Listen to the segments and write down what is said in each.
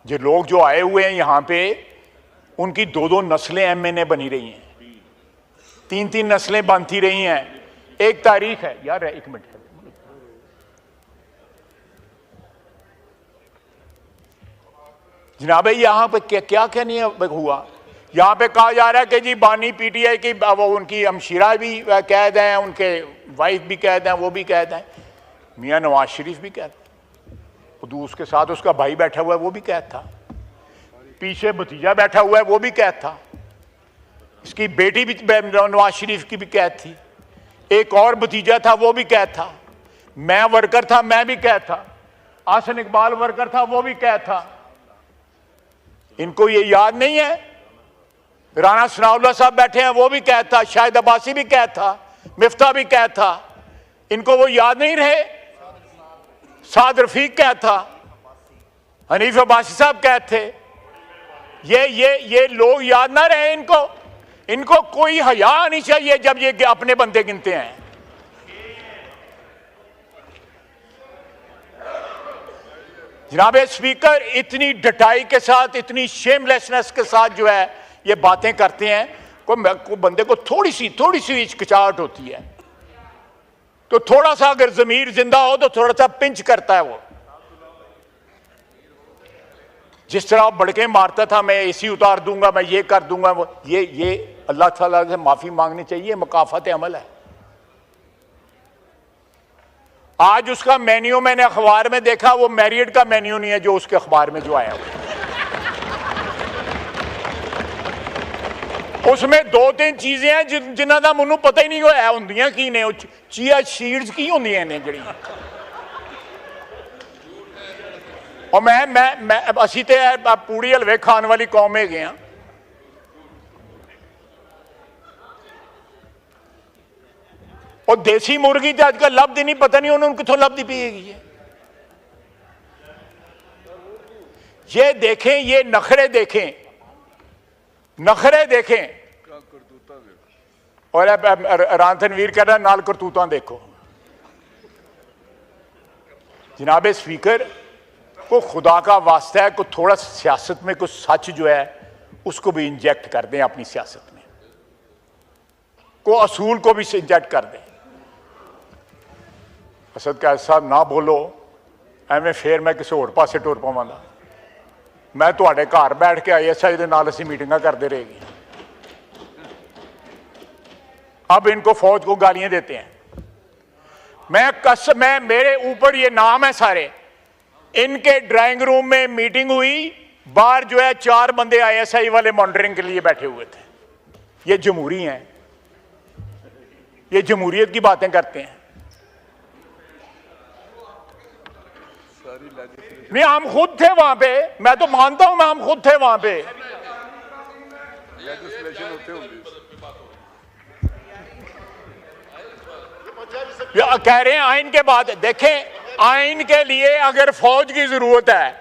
जो लोग जो आए हुए हैं यहाँ पे, उनकी 2-2 नस्लें एमएनए बनी रही हैं, 3-3 नस्लें बनती रही हैं। एक तारीख है यार, एक मिनट, जनाब यहाँ पे क्या क्या नहीं हुआ। यहाँ पे कहा जा रहा है कि जी बानी पीटीआई की, वो उनकी हमशीरा भी कैद हैं, उनके वाइफ भी कैद हैं, वो भी कैद हैं, मियाँ नवाज शरीफ भी कैद, उसके साथ उसका भाई बैठा हुआ है वो भी कैद था, पीछे भतीजा बैठा हुआ है वो भी कैद था, इसकी बेटी भी नवाज शरीफ की भी कैद थी, एक और भतीजा था वो भी कैद था, मैं वर्कर था मैं भी कैद था, आसन इकबाल वर्कर था वो भी कैद था। इनको ये याद नहीं है? राना सनाउल्लाह साहब बैठे हैं वो भी कैद था, शाहिद अब्बासी भी कैद था, मिफ्ता भी कैद था, इनको वो याद नहीं रहे? साद रफीक कैद था, हनीफ अब्बासी साहब कैद थे, ये लोग याद ना रहे इनको? इनको कोई हया नहीं चाहिए जब ये अपने बंदे गिनते हैं। जनाब स्पीकर, इतनी डटाई के साथ, इतनी शेमलेसनेस के साथ जो है ये बातें करते हैं, को बंदे को थोड़ी सी हिचकिचाहट होती है, तो थोड़ा सा अगर जमीर जिंदा हो तो थोड़ा सा पिंच करता है वो। जिस तरह बड़के मारता था, मैं एसी उतार दूंगा, मैं ये कर दूंगा, वो ये अल्लाह ताला से माफी मांगनी चाहिए, मकाफत अमल है। आज उसका मेन्यू मैंने अखबार में देखा, वो मैरियड का मेन्यू नहीं है जो उसके अखबार में जो आया हुआ, उसमें 2-3 चीजें हैं जिन्हों का मैनू पता ही नहीं होया होंदियां की ने, चिया सीड्स की होंदियां ने जड़ी। और मैं असी ते पूड़ी हलवे खान वाली कौम है गए। और देसी मुर्गी तो अजकल लभदी नहीं, पता नहीं उन्होंने कितों लभदी पिएगी। ये देखें, ये नखरे देखें, नखरे देखें। और रान तनवीर कह रहा नाल करतूतां देखो। जनाब स्पीकर, को खुदा का वास्ता है, को थोड़ा सियासत में कुछ सच जो है उसको भी इंजेक्ट कर दें अपनी सियासत में, को असूल को भी इंजेक्ट कर दें। असद कैद साहब ना बोलो एवं, फिर मैं किसी होर पासे टुर पावांगा। मैं तुहाडे घर बैठ के ISI दे नाल असीं मीटिंगां करते रहेगी। अब इनको फौज को गालियां देते हैं। मैं मेरे ऊपर ये नाम है सारे। इनके ड्राइंग रूम में मीटिंग हुई, बाहर जो है 4 बंदे ISI वाले मॉनिटरिंग के लिए बैठे हुए थे। ये जमहूरी हैं, ये जमहूरियत की बातें करते हैं। नहीं, हम खुद थे वहां पे, मैं तो मानता हूं, हम खुद थे वहां पे। कह रहे हैं आइन के बाद। देखें, आइन के लिए अगर फौज की जरूरत है,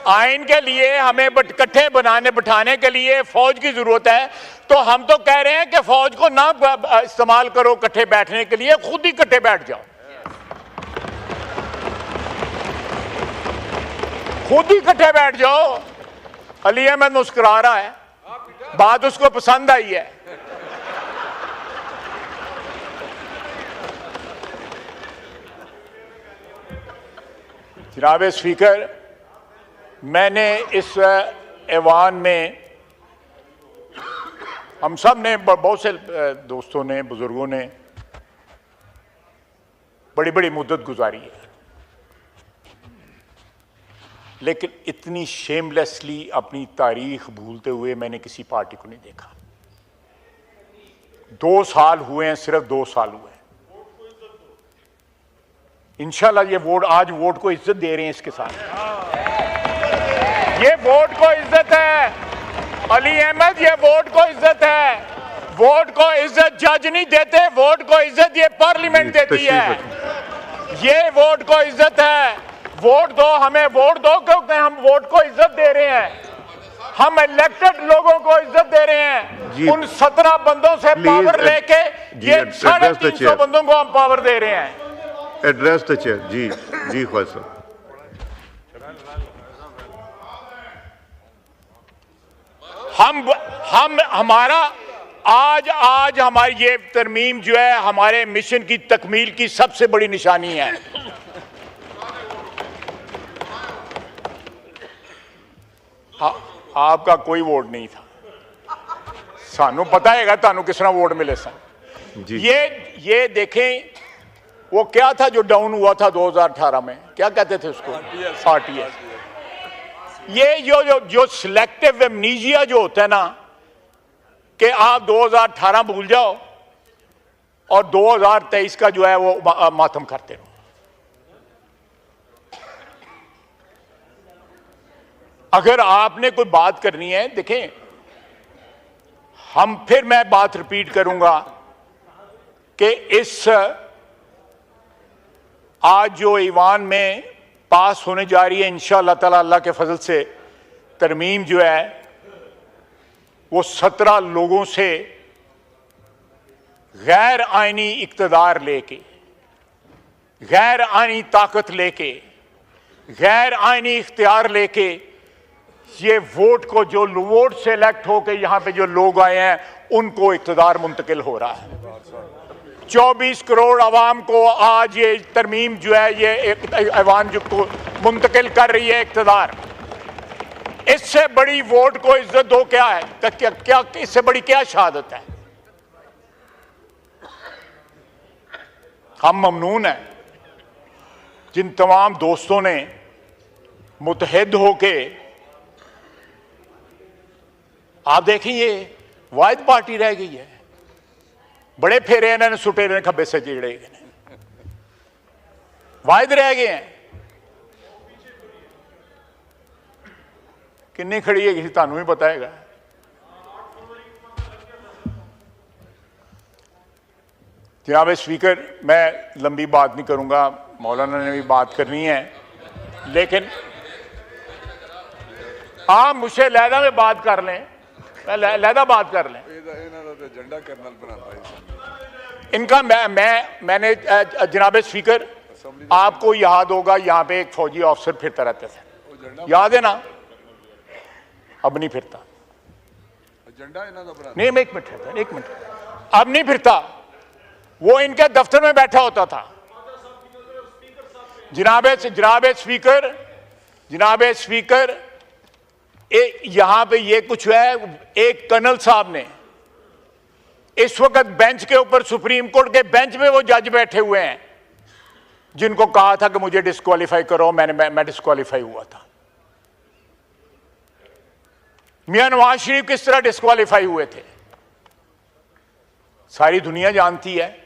आइन के लिए हमें इकट्ठे बिठाने के लिए फौज की जरूरत है, तो हम तो कह रहे हैं कि फौज को ना इस्तेमाल करो इकट्ठे बैठने के लिए, खुद ही इकट्ठे बैठ जाओ, खुद ही इकट्ठे बैठ जाओ। अली अहमद मुस्कुरा रहा है, बात उसको पसंद आई है। जनाब स्पीकर, मैंने इस ऐवान में हम सब ने, बहुत से दोस्तों ने, बुजुर्गों ने बड़ी बड़ी मुद्दत गुजारी है, लेकिन इतनी शेमलेसली अपनी तारीख भूलते हुए मैंने किसी पार्टी को नहीं देखा। 2 साल हुए हैं, सिर्फ 2 साल हुए हैं। इंशाल्लाह ये वोट, आज वोट को इज्जत दे रहे हैं इसके साथ, ये वोट को इज्जत है। अली अहमद, ये वोट को इज्जत है। वोट को इज्जत जज नहीं देते, वोट को इज्जत ये पार्लियामेंट देती है। ये वोट को इज्जत है। वोट दो, हमें वोट दो, क्योंकि हम वोट को इज्जत दे रहे हैं। हम इलेक्टेड लोगों को इज्जत दे रहे हैं। उन 17 बंदों से पावर लेके ये 350 बंदों को हम पावर दे रहे हैं। Address the chair. जी ख्वाजा साहब। हम हमारा आज हमारी ये तरमीम जो है हमारे मिशन की तकमील की सबसे बड़ी निशानी है। आपका कोई वोट नहीं था, सानू पता है तानू किस तरह वोट मिले सन। ये देखें वो क्या था जो डाउन हुआ था 2018 में, क्या कहते थे उसको, आरटीएस। ये जो सिलेक्टिव एमनीजिया जो होता है ना कि आप 2018 भूल जाओ और 2023 का जो है वो मातम करते रहो। अगर आपने कोई बात करनी है, देखें फिर मैं बात रिपीट करूंगा कि इस आज जो ईवान में पास होने जा रही है इंशाअल्लाह ताला अल्लाह के फजल से तरमीम जो है वो 17 लोगों से गैर आईनी इक्तदार लेके, गैर आईनी ताकत लेके, गैर आईनी इख्तियार लेके ये वोट को जो वोट से इलेक्ट होके यहां पे जो लोग आए हैं उनको इक्तदार मुंतकिल हो रहा है। 24 करोड़ अवाम को आज ये तरमीम जो है ये एक अवाम जो को मुंतकिल कर रही है इक्तदार। इससे बड़ी वोट को इज्जत दो क्या है, क्या इससे बड़ी क्या शहादत है। हम ममनून हैं जिन तमाम दोस्तों ने मुतहद होके, आप देखें ये वाहिद पार्टी रह गई है, बड़े फेरे इन्होंने सुटे ने खब्बे से चिड़े गए, वाहिद रह गए हैं। किन्नी खड़ी है किसी तानू ही बताएगा। जनाब स्पीकर, मैं लंबी बात नहीं करूंगा, मौलाना ने भी बात करनी है, लेकिन आप मुझसे लहदा में बात कर लें, लहदा बात कर लें। इनका मैंने जनाब स्पीकर आपको याद होगा यहाँ पे एक फौजी ऑफिसर फिरता रहता था, याद है ना? अब नहीं फिरता। नहीं, एक मिनट, अब नहीं फिरता। वो इनके दफ्तर में बैठा होता था। जनाब स्पीकर यहां पे ये कुछ है, एक कर्नल साहब ने इस वक्त बेंच के ऊपर, सुप्रीम कोर्ट के बेंच में वो जज बैठे हुए हैं जिनको कहा था कि मुझे डिस्क्वालीफाई करो, मैं डिस्क्वालीफाई हुआ था। मियां नवाज शरीफ किस तरह डिस्क्वालीफाई हुए थे सारी दुनिया जानती है।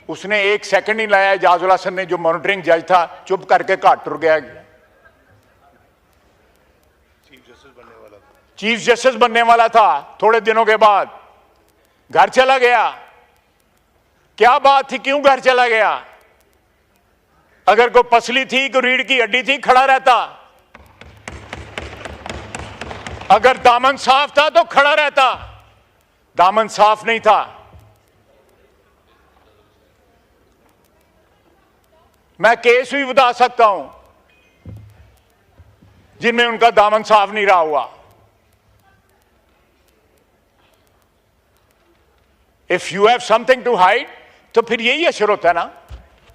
उसने एक सेकंड नहीं लाया, एजाजुल हसन ने जो मॉनिटरिंग जज था चुप करके घाट टुर गया। चीफ जस्टिस बनने वाला था, थोड़े दिनों के बाद घर चला गया। क्या बात थी, क्यों घर चला गया? अगर कोई पसली थी, कोई रीढ़ की हड्डी थी, खड़ा रहता। अगर दामन साफ था तो खड़ा रहता, दामन साफ नहीं था। मैं केस भी बता सकता हूं जिनमें उनका दामन साफ नहीं रहा हुआ। If you have something to hide तो फिर यही असर होता है ना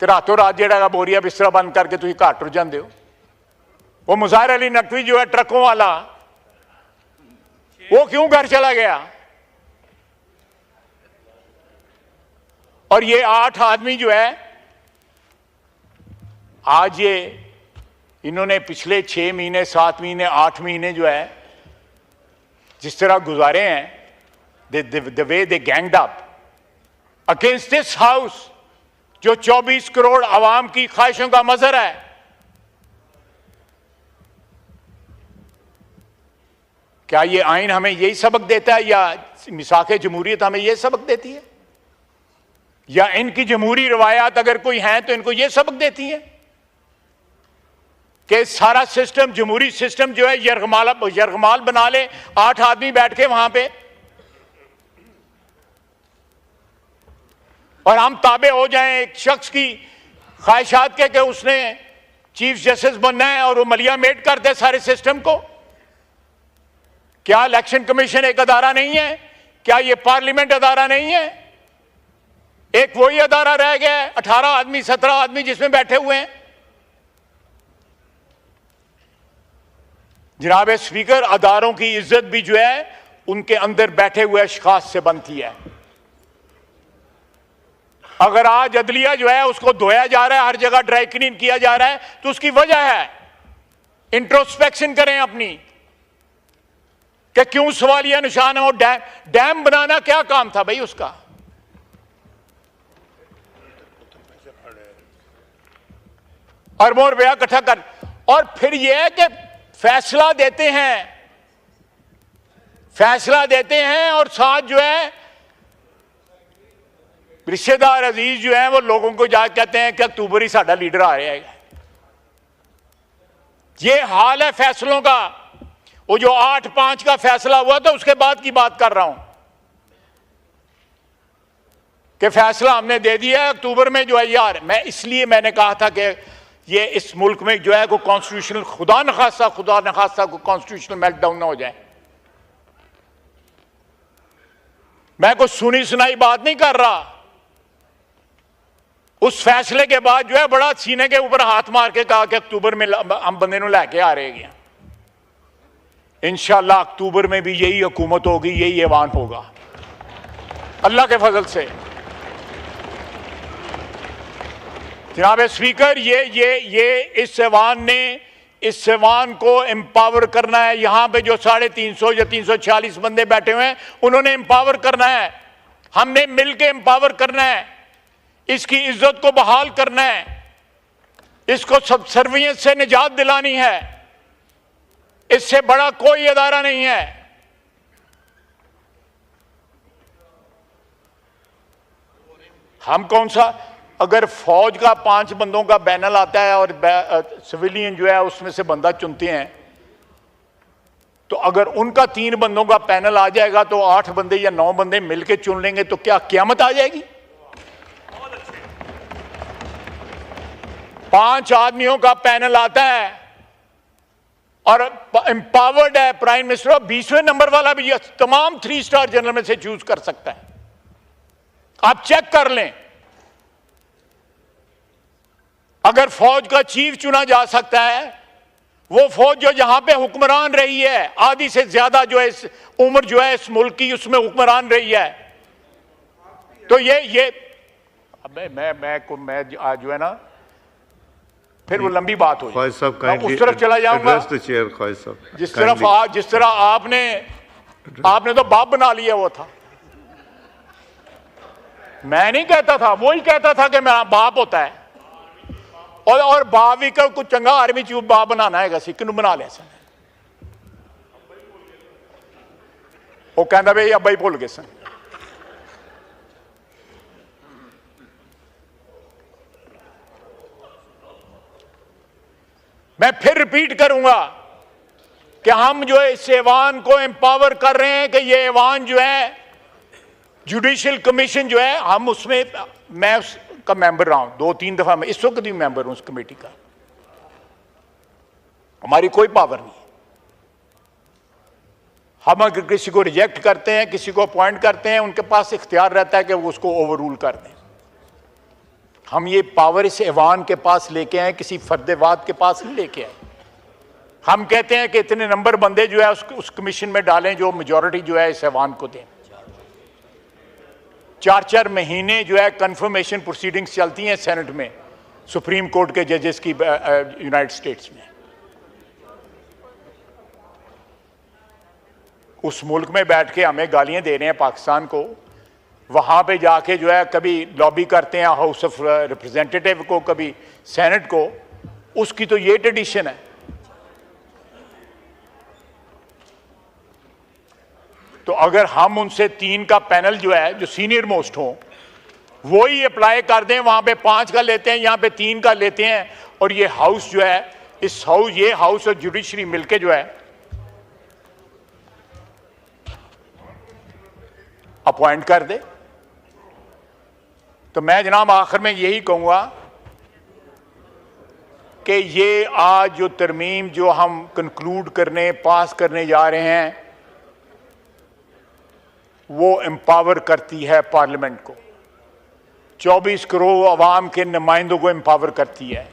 कि रातों रात जेड़ा बोरिया बिस्तरा बंद करके तुम घाट टुर जाते हो। वो मुज़ाहिर अली नकवी जो है ट्रकों वाला, वो क्यों घर चला गया? और ये 8 आदमी जो है आज ये इन्होंने पिछले 6 महीने, 7 महीने, 8 महीने जो है जिस तरह गुजारे हैं, the way they ganged up against this house जो 24 करोड़ आवाम की ख्वाहिशों का मजहर है। क्या ये आइन हमें यही सबक देता है या मिसाक़े जमहूरियत हमें यह सबक देती है? या इनकी जमहूरी रवायात अगर कोई हैं तो इनको यह सबक देती है कि सारा सिस्टम, जमहूरी सिस्टम जो है यरगमाल बना ले 8 आदमी बैठ के वहां पे, और हम ताबे हो जाएं एक शख्स की ख्वाहिशात के कि उसने चीफ जस्टिस बनना है और वो मलिया मेट कर दे सारे सिस्टम को। क्या इलेक्शन कमीशन एक अदारा नहीं है? क्या ये पार्लियामेंट अदारा नहीं है? एक वही अदारा रह गया है, 18 आदमी 17 आदमी जिसमें बैठे हुए हैं। जनाब स्पीकर, अदारों की इज्जत भी जो है उनके अंदर बैठे हुए अशखास से बनती है। अगर आज अदलिया जो है उसको धोया जा रहा है, हर जगह ड्राई क्लीन किया जा रहा है, तो उसकी वजह है। इंट्रोस्पेक्शन करें अपनी कि क्यों सवालिया निशान है। और डैम बनाना क्या काम था भाई उसका? अरबों रुपया इकट्ठा कर, और फिर यह है कि फैसला देते हैं और साथ जो है रिश्तेदार अजीज जो है वो लोगों को जाकर कहते हैं कि अक्टूबर ही साडा लीडर आ रहा है। ये हाल है फैसलों का। वो जो 8-5 का फैसला हुआ था उसके बाद की बात कर रहा हूं कि फैसला हमने दे दिया अक्टूबर में जो है। यार इसलिए मैंने कहा था कि ये इस मुल्क में जो है को कॉन्स्टिट्यूशनल खुदा न खास्ता को कॉन्स्टिट्यूशनल मेल्टडाउन ना हो जाए। मैं कुछ सुनी सुनाई बात नहीं कर रहा। उस फैसले के बाद जो है बड़ा सीने के ऊपर हाथ मार के कहा कि अक्टूबर में हम बंदे को लेके आ रहे हैं। इंशाअल्लाह अक्टूबर में भी यही हुकूमत होगी, यही ऐवान होगा अल्लाह के फजल से। जनाब स्पीकर, ये इस ऐवान को एम्पावर करना है। यहां पे जो 350 या 346 बंदे बैठे हुए हैं उन्होंने एम्पावर करना है। हमने मिलकर एम्पावर करना है। इसकी इज्जत को बहाल करना है। इसको सबसर्वियंस से निजात दिलानी है। इससे बड़ा कोई अदारा नहीं है। हम कौन सा, अगर फौज का 5 बंदों का पैनल आता है और सिविलियन जो है उसमें से बंदा चुनते हैं, तो अगर उनका 3 बंदों का पैनल आ जाएगा तो 8 बंदे या 9 बंदे मिलकर चुन लेंगे तो क्या क़यामत आ जाएगी? 5 आदमियों का पैनल आता है और एम्पावर्ड है प्राइम मिनिस्टर, 20वें नंबर वाला भी तमाम 3 स्टार जनरल में से चूज कर सकता है। आप चेक कर लें। अगर फौज का चीफ चुना जा सकता है, वो फौज जो जहां पे हुक्मरान रही है, आधी से ज्यादा जो है इस उम्र जो है इस मुल्क की उसमें हुक्मरान रही है, तो ये मैं आज जो है ना फिर वो लंबी बात हुई। उस तरफ चला जाऊंगा जिस तरह आपने तो बाप बना लिया। वो था, मैं नहीं कहता था, वो ही कहता था कि मेरा बाप होता है। और बाप भी का कुछ चंगा आर्मी चीफ बाप बनाना है, सिख बना लिया सन। वो कहता भाई अब्बा ही भुल गए सन। मैं फिर रिपीट करूंगा कि हम जो है इस ऐवान को एम्पावर कर रहे हैं कि ये ऐवान जो है जुडिशियल कमीशन जो है, हम उसमें मैं उसका मेंबर रहा हूं 2-3 दफा। मैं इस वक्त भी मेंबर हूं उस कमेटी का। हमारी कोई पावर नहीं है। हम अगर किसी को रिजेक्ट करते हैं, किसी को अपॉइंट करते हैं, उनके पास इख्तियार रहता है कि वो उसको ओवररूल कर दें। हम ये पावर इस ऐवान के पास लेके आए, किसी फर्देवाद के पास नहीं लेके आए। हम कहते हैं कि इतने नंबर बंदे जो है उस कमीशन में डालें जो मेजॉरिटी जो है इस ऐवान को दें। 4-4 महीने जो है कंफर्मेशन प्रोसीडिंग्स चलती हैं सेनेट में, सुप्रीम कोर्ट के जजेस की यूनाइटेड स्टेट्स में। उस मुल्क में बैठ के हमें गालियां दे रहे हैं पाकिस्तान को। वहां पे जाके जो है कभी लॉबी करते हैं हाउस ऑफ रिप्रेजेंटेटिव को, कभी सेनेट को। उसकी तो ये ट्रेडिशन है। तो अगर हम उनसे 3 का पैनल जो है जो सीनियर मोस्ट हो वो ही अप्लाई कर दें, वहां पे 5 का लेते हैं, यहां पे 3 का लेते हैं, और ये हाउस जो है ये हाउस और जुडिशरी मिलके जो है अपॉइंट कर दे, तो मैं जनाब आखिर में यही कहूंगा कि ये आज जो तरमीम जो हम कंक्लूड करने पास करने जा रहे हैं, वो एम्पावर करती है पार्लियामेंट को, 24 करोड़ अवाम के नुमाइंदों को एम्पावर करती है,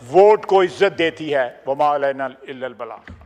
वोट को इज्जत देती है। वमा अलैना इल्लल बलाग।